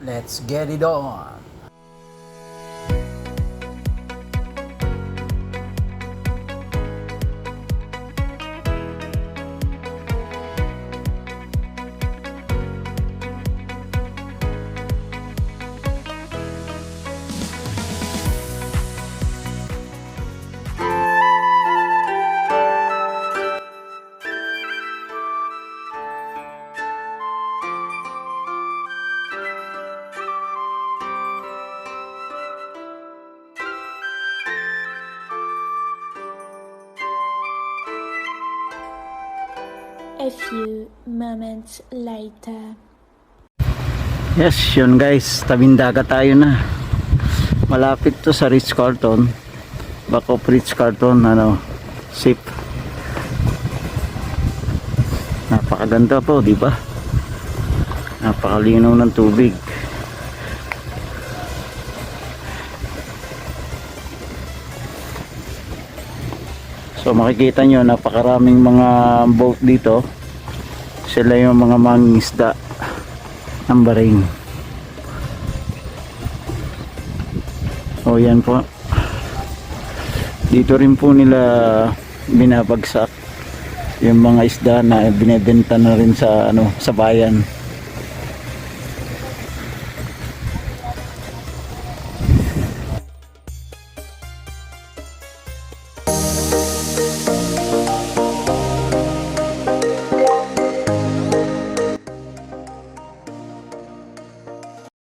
Let's get it on! A few moments later. Yes, yun guys, tabing dagat tayo na. Malapit to sa Ritz-Carlton. Back of Ritz-Carlton, ship. Napakaganda po, di ba? Napakalinaw ng tubig. So makikita nyo, napakaraming mga boat dito. Sila yung mga mangingisda ng Bahrain. O yan po. Dito rin po nila binabagsak yung mga isda na binebenta na rin sa sa bayan.